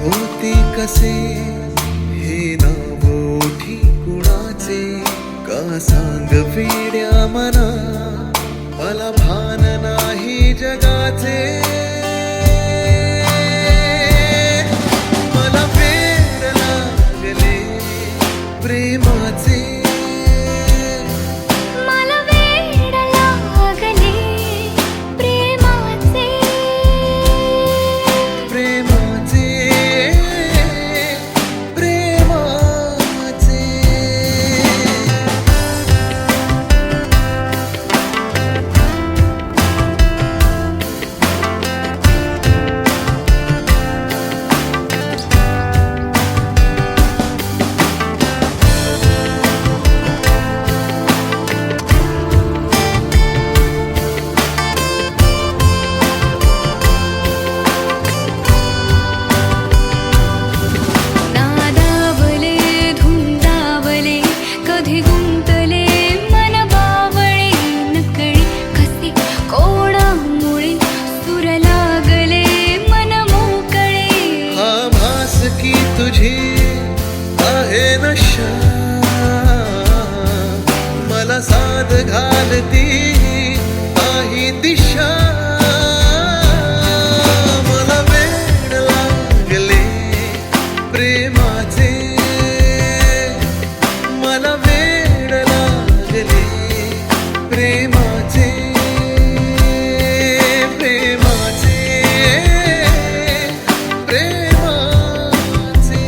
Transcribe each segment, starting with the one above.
होती कसे हे नाव ओठी कुणाचे, का सांग वेड्या मना, मला भान नाही जगाचे. मला वेड लागले प्रेमाचे, मला वेड लागले प्रेमाचे. प्रेमाचे प्रेमाचे. नादावले धुंदावले कधी गुंतले मन बावळे, नकळी कसे कोणामुळे सूर लागले मन मोकळे. हा भास की तुझी आहे नशा, मला साध घालती काही दिशा. मला वेड लागले प्रेमाचे, मला वेड लागले प्रेमाचे. प्रेमाचे प्रेमाचे.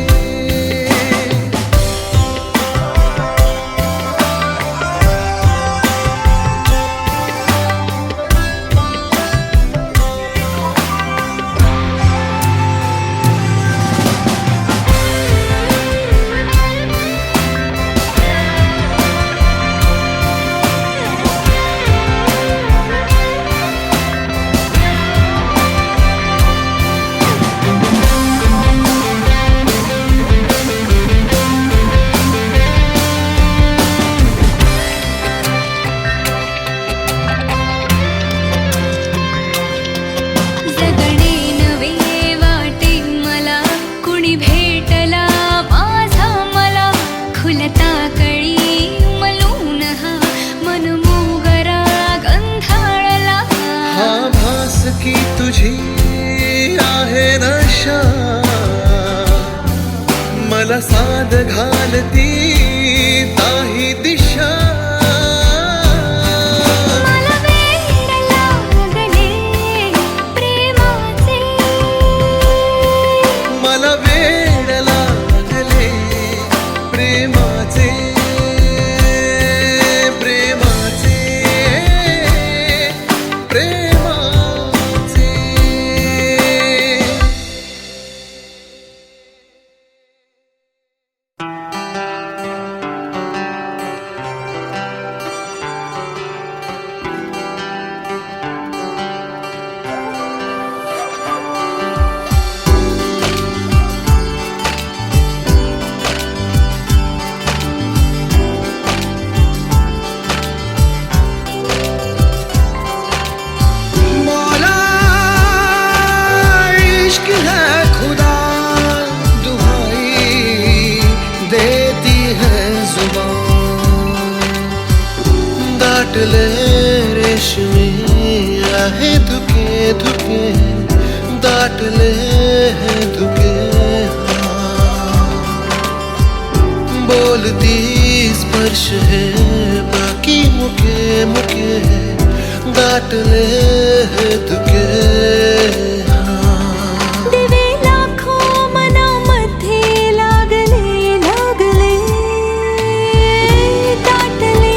जगणे नवे वाटे मला, कुणी भेटला माझा मला. खुलता कळी मलून हा मन मोगरा गंधाळला. हा भास की तुझी आहे नशा, मला साध घालती काही दिशा. मला वेड लागले प्रेमाचे, मला वेड लागले प्रेमाचे. प्रेमाचे प्रेमाचे. मौला इश्क है खुदा, दुहाई देती है जुबान. डांट ले रेशमी आहे धुके धुके, डांट ले है धुके. बोलती स्पर्श है बाकी मुके मुके, डांट ले है धुके. दिवे लाखो मनामध्ये लागले लागले, दाटले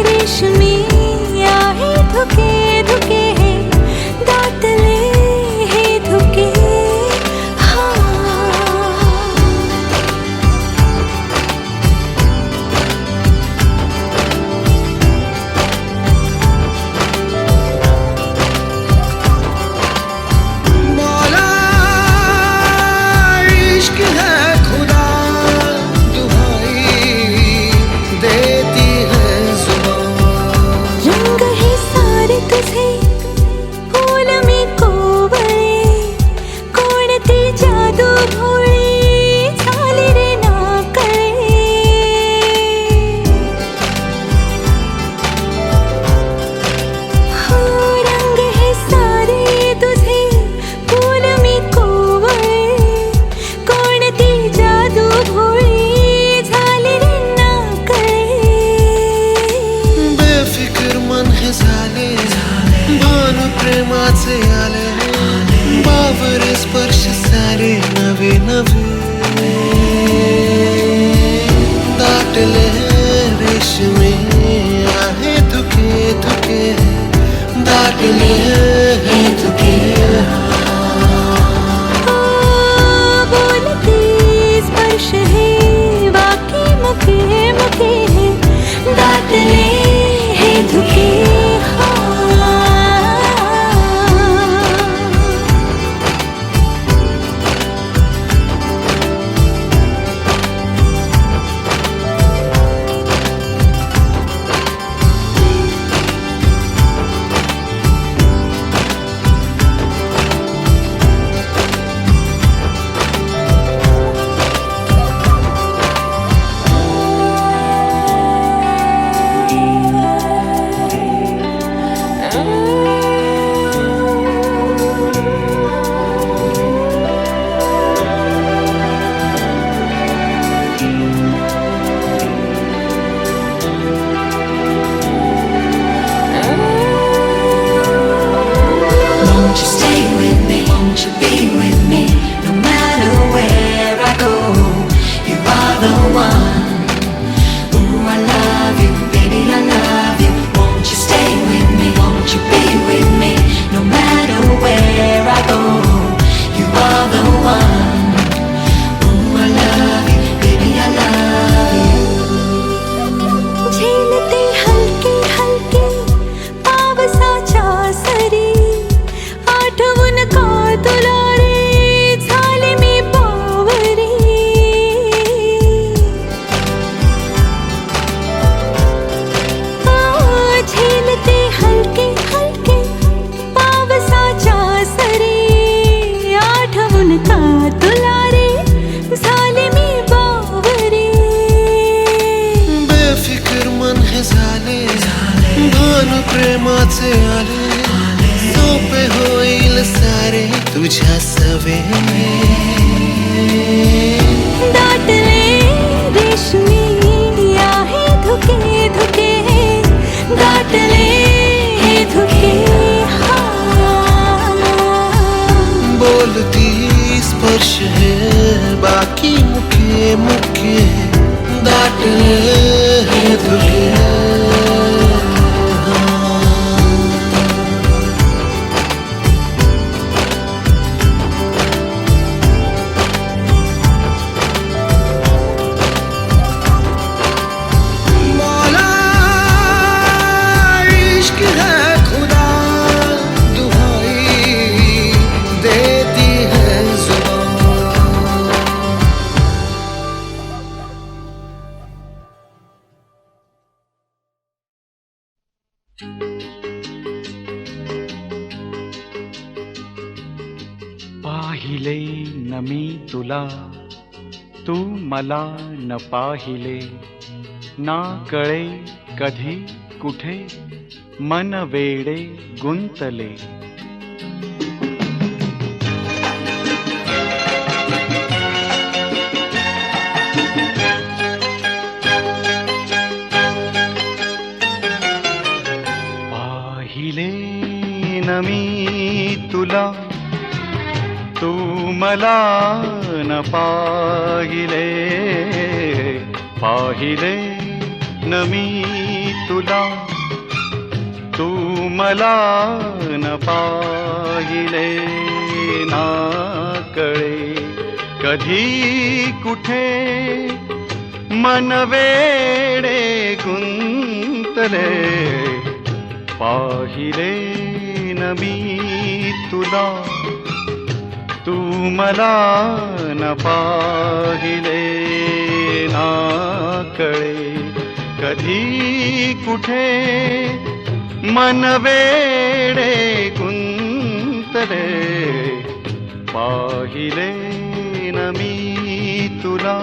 रेशमी आहे धुके धुके, दाटले हे धुके. हा नवे नवे दाटले रेशमी आहे धुके धुके दाटले धुके बोलती स्पर्श है बाकी मुखे मुखे है दाटले है धुके प्रेमाचे आले सोपे होईल सारे तुझ्या सवे दाटले रेशमी आहे धुके धुके दाटले धुके बोलती स्पर्श है बाकी मुखे मुखे दाटले धुके पाहिले न मी तुला तू मला न पाहिले ना कळे कधी कुठे मन वेडे गुंतले पाहिले न मी तुला तू मला न पाहिले पाहिले न मी तुला तू मला न पाहिले ना कळे कधी कुठे मन वेडे गुंतले पाहिले न मी तुला तू मला न पाहिले ना कळे कधी कुठे मन वेडे गुंतले पाहिले न मी तुला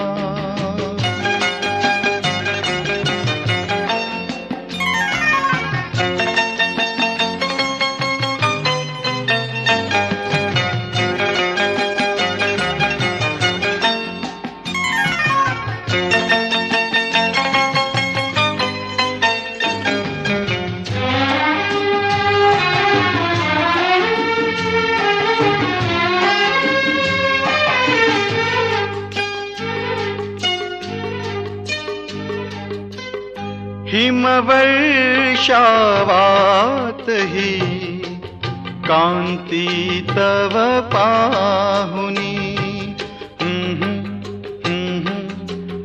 हिमवर्षावातही कांती तव पाहुनी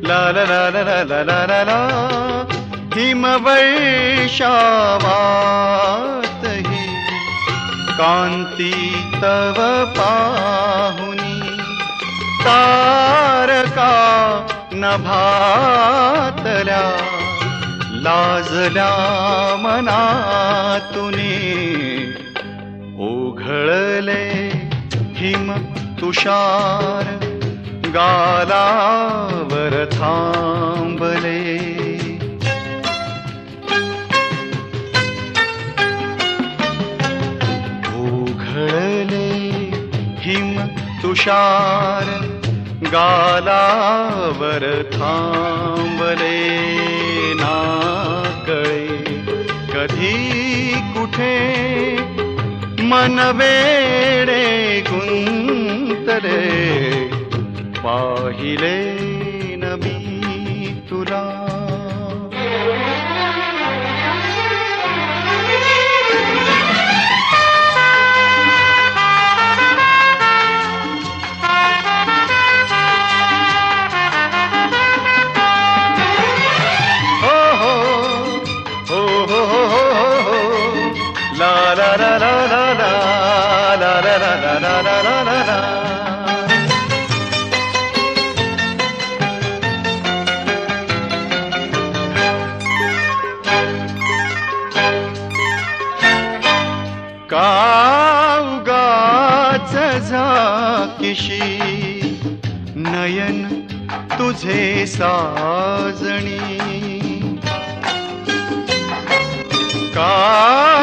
ला ला ला ला ला ला ला ला ला हिमवर्षावातही कांती तव पाहुनी तारका नभातल्या लाजल्या मनातुनी ओघळले हिम तुषार गालावर थांबले ओघळले हिम तुषार गालावर थांबले ना कळे कधी कुठे मन वेडे गुंतले पाहिले न मी तुला la la la la la la la la la la la la la la काउगाच झाकिशी नयन तुझे साजणी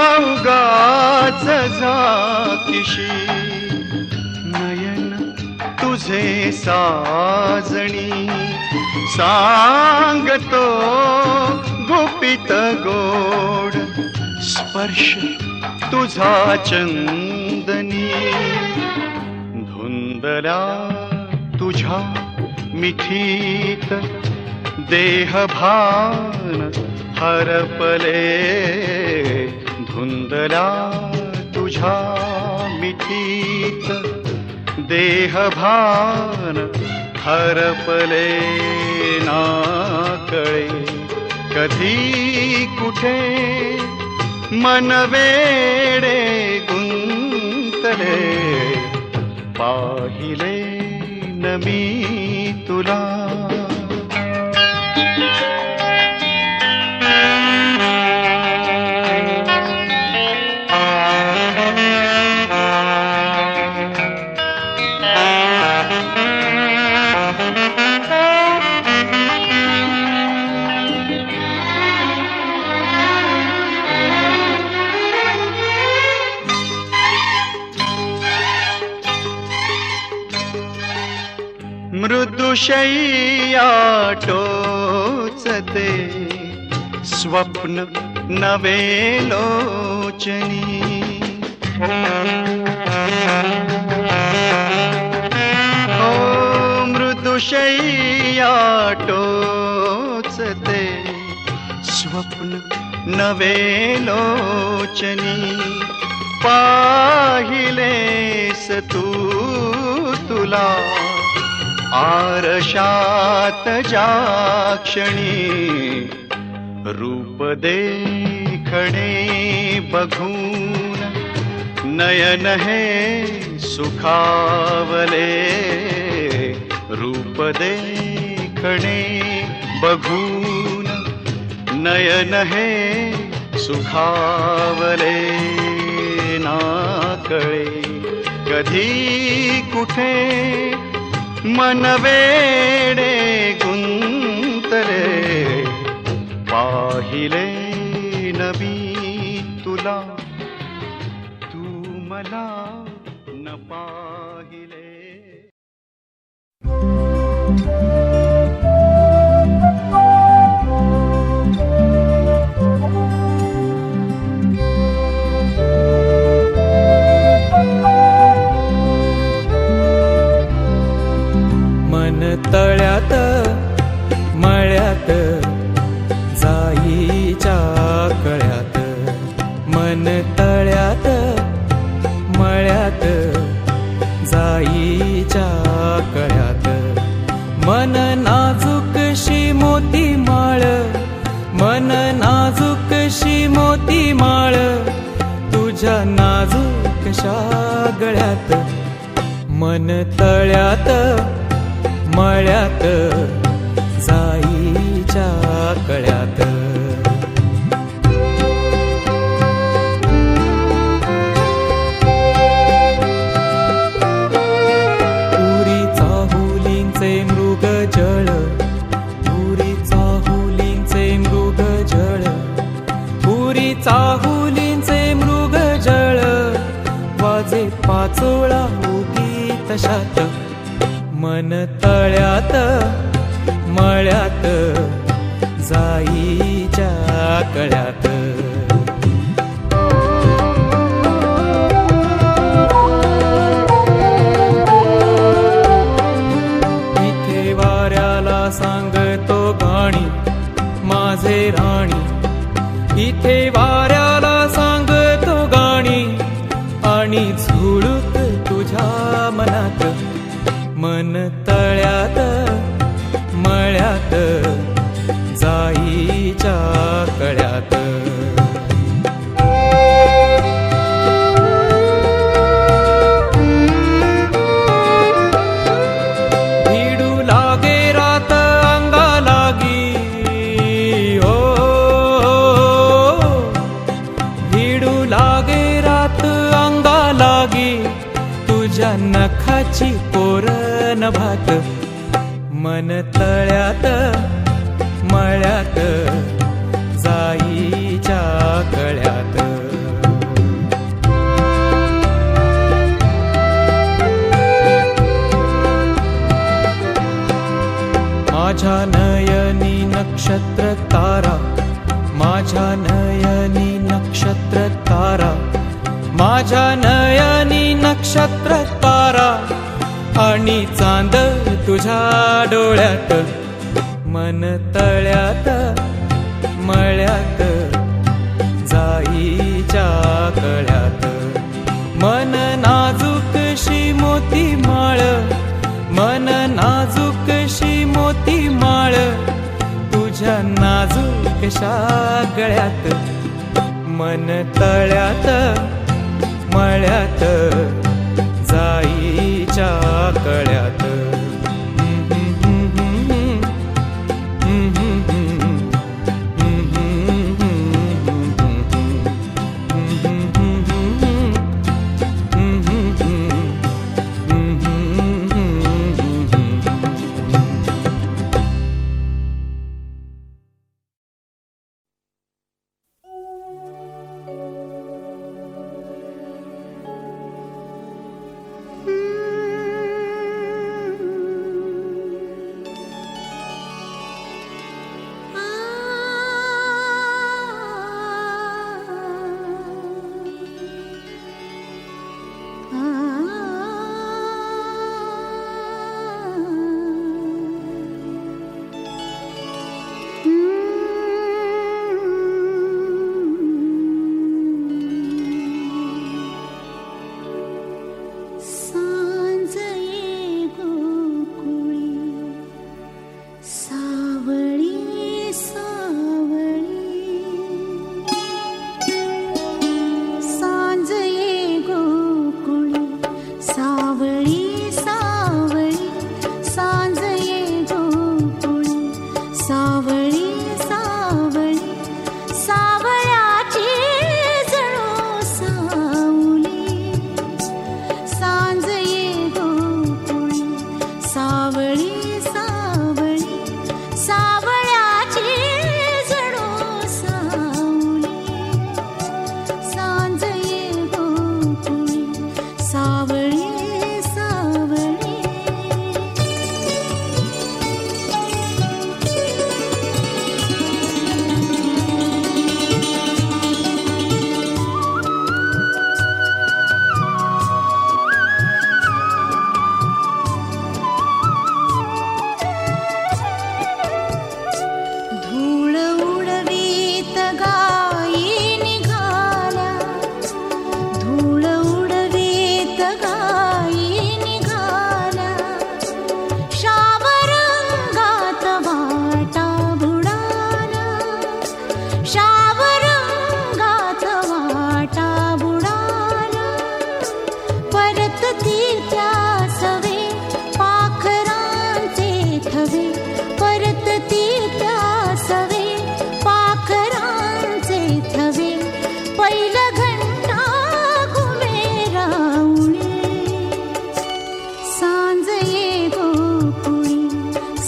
काउगाच झाकिशी नयन तुझे साजणी सांगतो गुपित गोड स्पर्श तुझा चंदनी धुंदल्या तुझ्या मिठीत देहभान हरपले धुंदल्या तुझ्या मिठीत देहभान हरपले ना कळे कधी कुठे मन वेडे गुंतले पाहिले न मी तुला मृदुशय्या टोचते स्वप्न नवे लोचनी हो मृदुशय्या टोचते स्वप्न नवे लोचनी पाहिलेस तू तुला आरशात ज्या क्षणी रूप देखणे बघून नयन हे सुखावले रूप देखणे बघून नयन हे सुखावले ना कळे कधी कुठे मन वेडे गुंतले पाहिले न मी तुला तू मला न पाहिले तळ्यात मळ्यात जाई कशी मोती माळ तुझ्या नाजूकशा गळ्यात, मन तळ्यात मळ्यात जाईच्या कळ्यात. पुरी चाहुलींचे मृग जळ, पुरी चाहुलींचे मृग जळ, पुरी चाहुलींचे मृग जळ, वाजे पाचोळा उगी तशात, मन तळ्यात मळ्यात जाईच्या कळ्यात. इथे वाऱ्याला सांगतो गाणी माझे राणी, इथे वाऱ्याला सांगतो गाणी, आणि झुळूक तुझ्या मनात, मन तळ्यात मळ्यात जाईच्या कळ्यात. भिडू लागे रात अंगा लागी, ओ भिडू लागे रात अंगा लागी, तुझ्या नखाची कोरन भात, मन तळ्यात मळ्यात जाईच्या कळ्यात. माझ्या नयनी नक्षत्र तारा, माझ्या नयनी नक्षत्र तारा, माझ्या नयनी नक्षत्र तारा, आणि चांद तुझ्या डोळ्यात, मन तळ्यात मळ्यात जाईच्या कळ्यात. मन नाजूकशी मोती माळ, मन नाजूकशी मोती माळ, तुझ्या नाजूकशा गळ्यात, मन तळ्यात मळ्यात जाईच्या कळ्यात.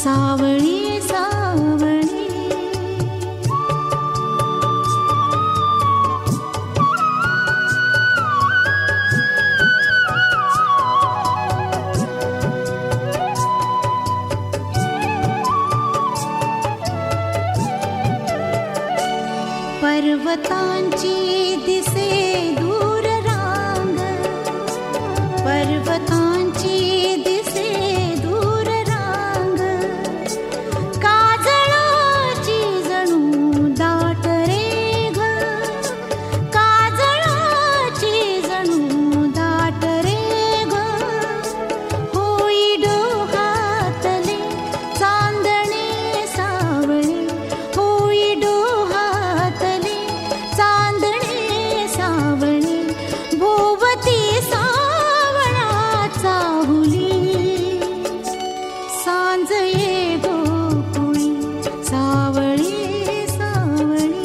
सावळी सावळी पर्वतांची दिसे दूर रांग, पर्वतांची दिसे दूर रांग, काजळाची जणू दाट रे ग, काजळाची जणू दाट रे ग, होई डोहातले चांदणे सावळे, होई डोहातले चांदणे सावळे, भोवती सावळा चाहुली, सांज ये गोकुळी सावळी सावळी.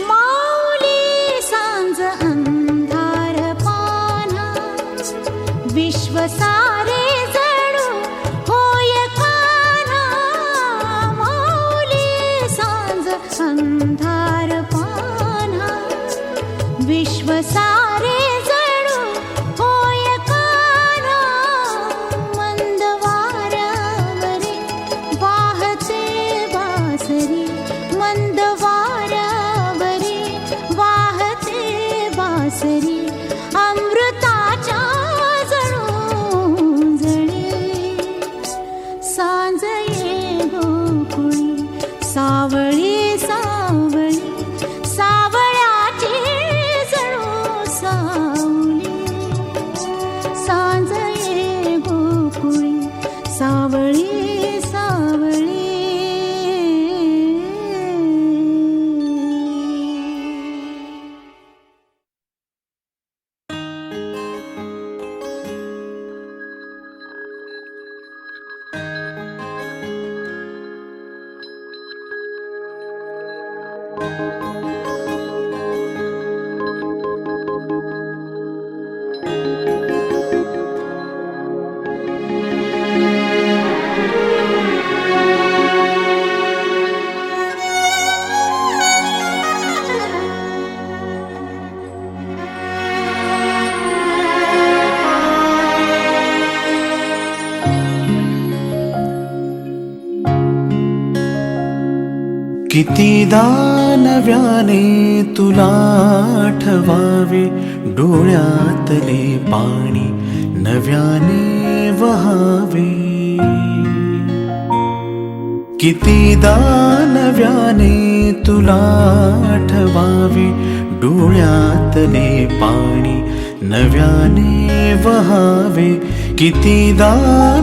माऊली सांज अंधार पाना, विश्व सारे जणू होय काना, माऊली सांज अंधार पाना, विश्व सारे जणू होय काना, मंद वाऱ्यावरी वाहते बासरी, मंद वाऱ्यावरी वाहते बासरी, अमृताच्या जणू जणी, सांज ये गोकुळी सावळी सावळी, सावळ्याची जणू सावली, सांज ये गोकुळी सावळी सावळी. कितीदा नव्याने तुला आठवावे, डोळ्यातले पाणी नव्याने वहावे, कितीदा नव्याने तुला आठवावे, डोळ्यातले पाणी नव्याने वहावे, कितीदा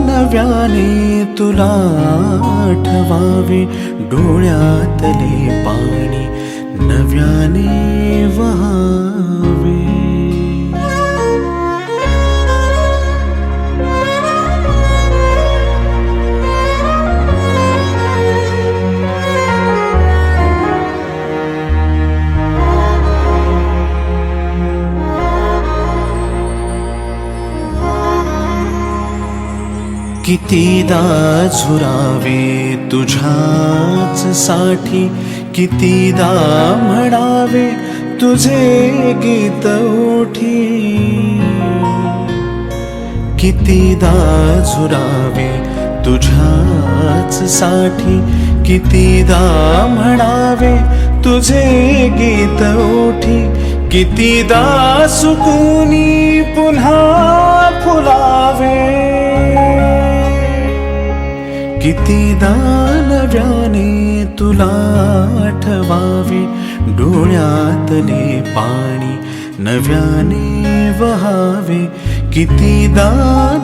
नव्याने तुला आठवावे, डोळ्यातले पाणी नव्याने वहावे. कितीदा झुरावे तुझ्याच साठी, कितीदा म्हणावे तुझे गीत ओठी, कितीदा झुरावे तुझ्याच साठी, कितीदा म्हणावे तुझे गीत ओठी, कितीदा सुकूनी पुन्हा फुलावे, कितीदा नव्याने तुला आठवावे, डोळ्यातले पाणी नव्याने वहावे, कितीदा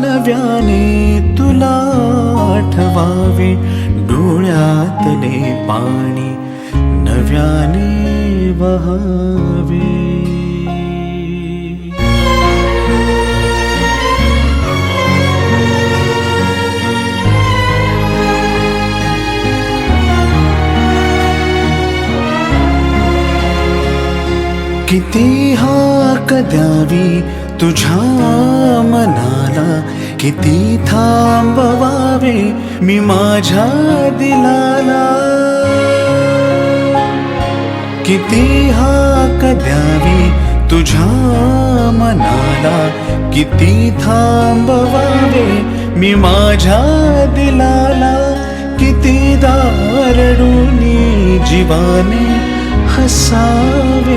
नव्याने तुला आठवावे, डोळ्यातले पाणी नव्याने वहावे. हाक द्यावी तुझ्या मनाला, किती थांबवावे मी माझ्या दिलाला. किती हाक द्यावी तुझ्या मनाला, किती थांबवावे मी माझ्या दिलाला. किती दारडूनी जीवाने हसावे,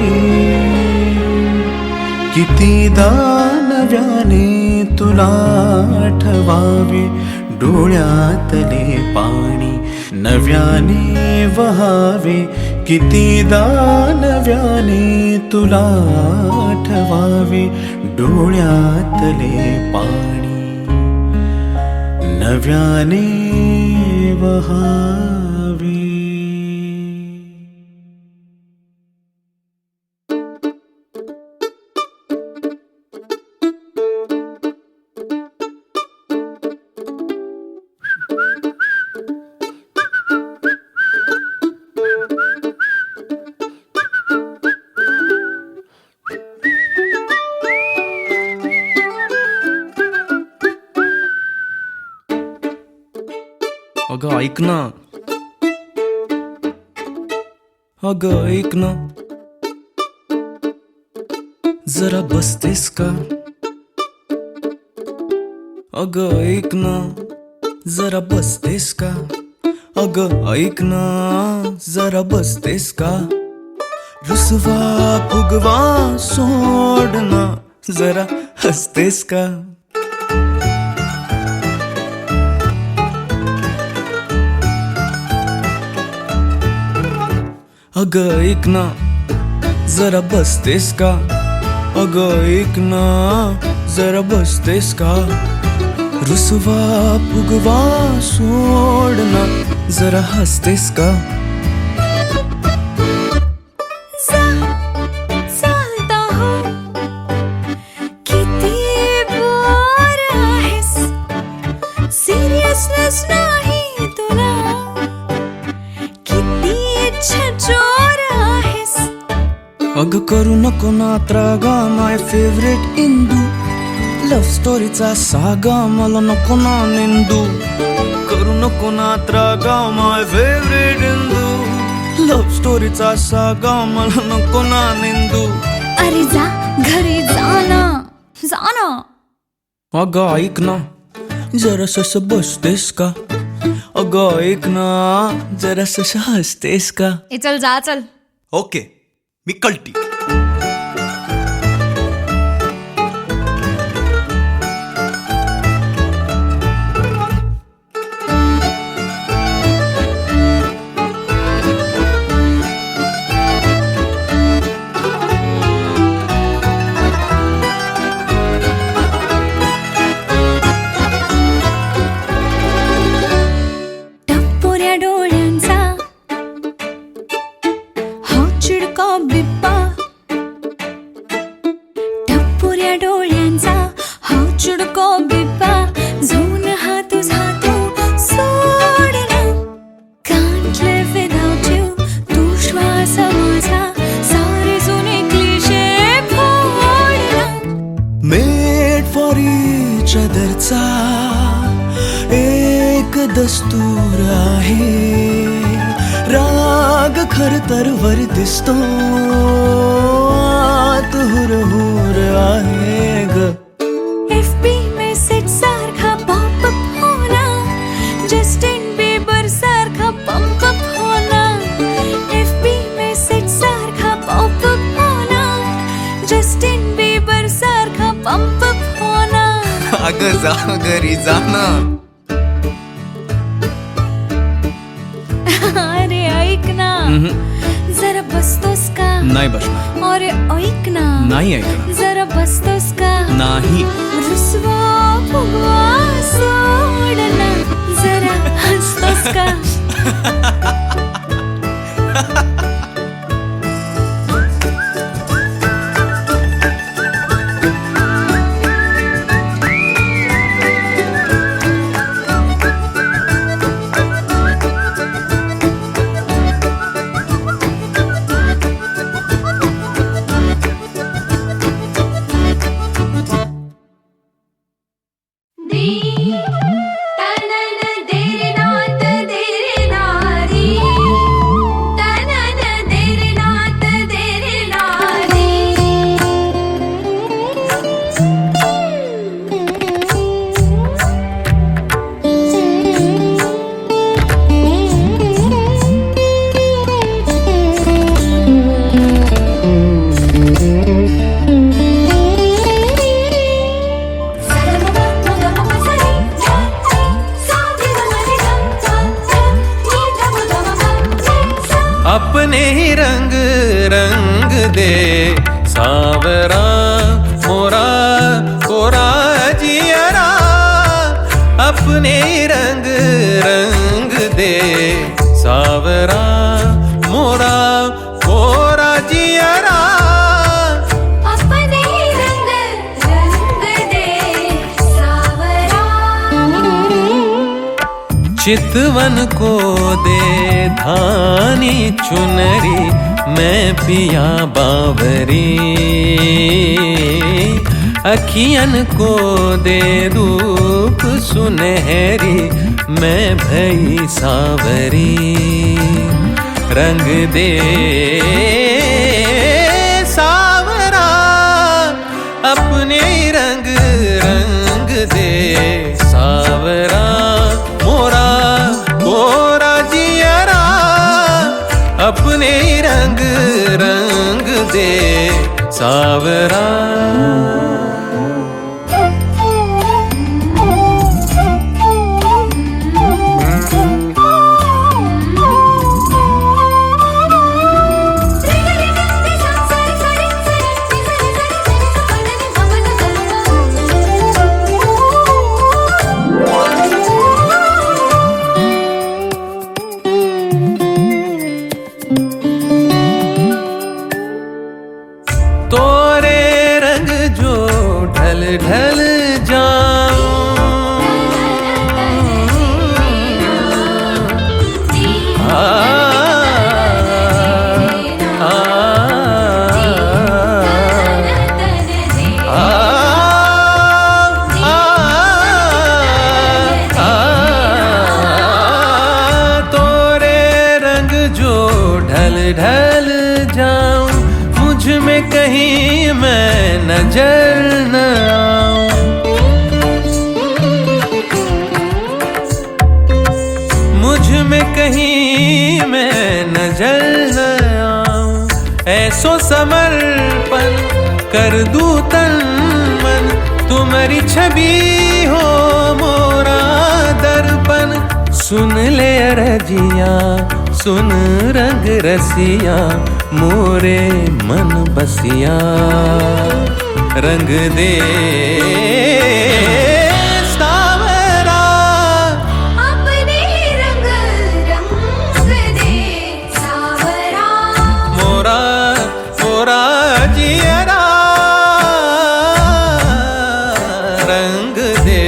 किती नव्याने तुला आठवावे. डोळ्यातले पाणी नव्याने वहावे, कितीदा नव्याने तुला आठवावे. डोळ्यातले पाणी नव्याने वहावे. अगं ऐक ना, अगं ऐक ना, जरा बसतेस का? अगं ऐक ना, जरा बसतेस का? अगं ऐक ना, जरा बसतेस का? रुसवा फुगवा सोडना, जरा हसतेस का? अगं ऐक ना, जरा बसतेस का? अगं ऐक ना, जरा बसतेस का? रुसवा फुगवा सोडना, जरा हसतेस का? चालता हो किती बोर आहेस, सिरियसनेस नाही तुला, किती छचोर आहेस. अगं करू नको ना त्रागा, माय फेवरेट इंदू. लव्ह स्टोरीचा सागा, मला नको ना निंदू. करू नको ना त्रागा, माय फेवरेट इंदू. लव्ह स्टोरीचा सागा, मला नको ना निंदू. अरे जा घरी जाना, जाना. अगं ऐक ना, जरासं बसतेस का? अगं ऐक ना, जरासं हसतेस का? ए चल जा चल. ओके, मी कल्टी. टपोऱ्या डोळ्यांचा हा चिडका बिप्पा, टपोऱ्या डोळ्यांचा हा चिडका बिप्पा. झोन हा तुझा तो सोडला, can't live without you. तू श्वास माझा, सारे जुने क्लिशे फोडला. मेड फॉर इच अदरचा एक दस्तूर आहे. राग खर तर वर दिसतो, आत हुरहुर आहे ग. FB मेसेज सारखा पॉपअप होना, जस्टिन बिबर सारखा पंपअप होना. FB मेसेज सारखा पॉपअप होना, जस्टिन बिबर सारखा पंपअप होना. अगं जा घरी जा ना. अरे ऐक ना, जरा बसतोस का? नाही बसणार. अरे ऐक ना, नाही ऐकणार. जरा बसतोस का? नाही. रुसवा फुगवा सोडना, जरा हसतोस का? सावरा मोरा कोरा जियरा अपने रंग रंग दे सावरा मोरा कोरा जियरा अपने रंग रंग दे सावरा चितवन को दे धानी चुनरी मैं पिया बावरी अखियन को दे रूप सुनहरी मैं भई सावरी रंग दे सावरा अपने रंग रंग दे सावरा मोरा कोरा जियरा अपने रंग रंग दे सावरा तोरे रंग जो ढल ढल जाऊं आ, आ, तोरे रंग जो ढल ढल जाऊं मुझ में कहीं मैं नजर न आऊं मुझ में कहीं मैं नजर न आऊं ऐसो समर्पण कर दूं तन मन तुम्हारी छवि हो मोरा दर्पण सुन ले अरजिया सुन रंग रसिया मोरे मन बसिया रंग दे सावरा अपने रंग रंग दे सावरा मोरा मोरा जियरा रंग दे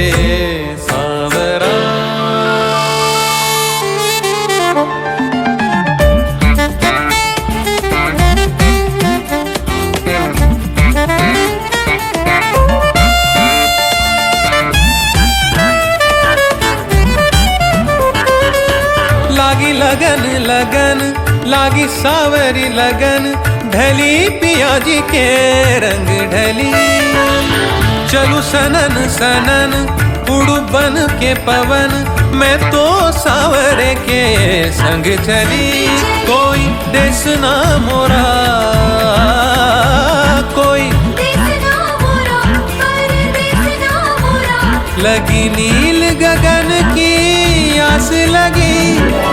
सावरा लागी लगन लगन लागी सावरी लगन ढली पिया जी के रंग ढली चलू सनन सनन उड़ू बन के पवन मैं तो सावरे के संग चली कोई देश ना मोरा कोई देखना मोरा पर देखना मोरा लगी नील गगन की आस लगी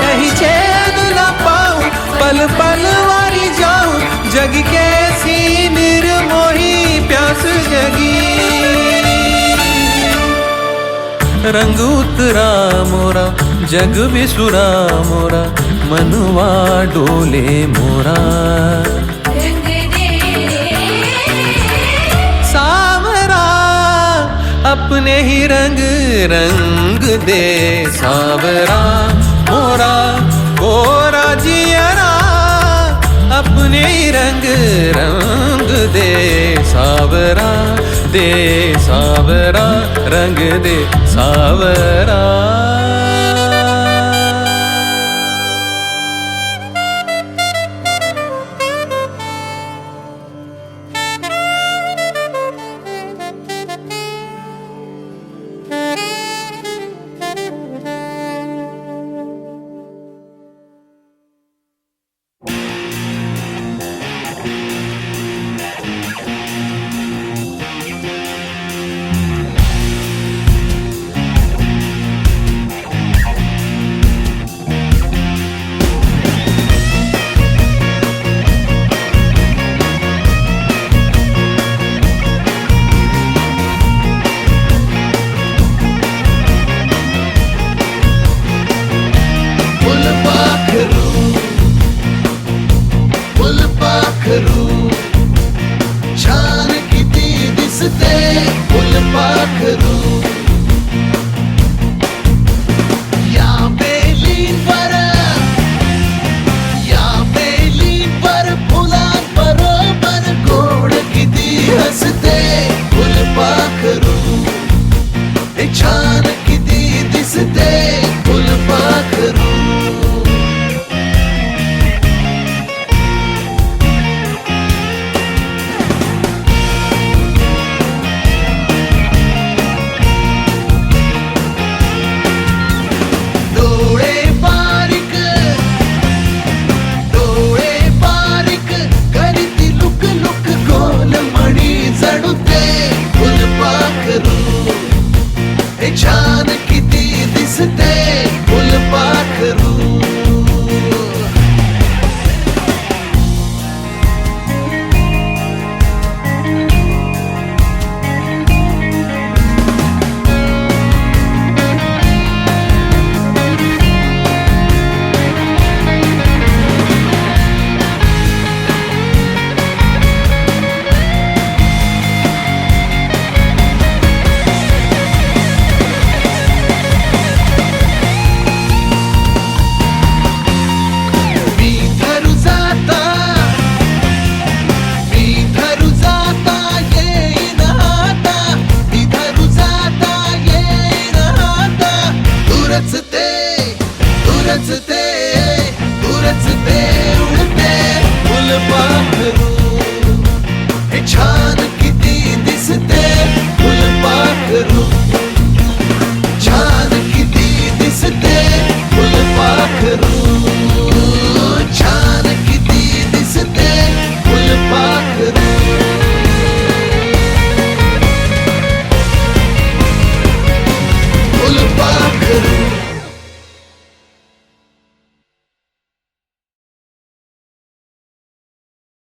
कहीं चैन न पाऊं पल पल वारी जाऊं जग कैसी निर्मोही प्यास जगी रंग उतरा मोरा जग बिसुरा मोरा मनवा डोले मोरा रंग दे सावरा अपने ही रंग रंग दे सावरा मोरा कोरा जियरा अपने ही रंग रंग दे सावरा रंग दे सावरा फुलपाखरू या बेलीवर फुलांबरोबर गोड किती हसते फुलपाखरू हे छान किती दिसते फुलपाखरू डोळे बारीक करीती लुक लुक गोल मणी जडुते फुलपाखरू हे छान किती दिसते फुलपाखरू उडते फुलपाखरू हे छान किती दिसते फुलपाखरू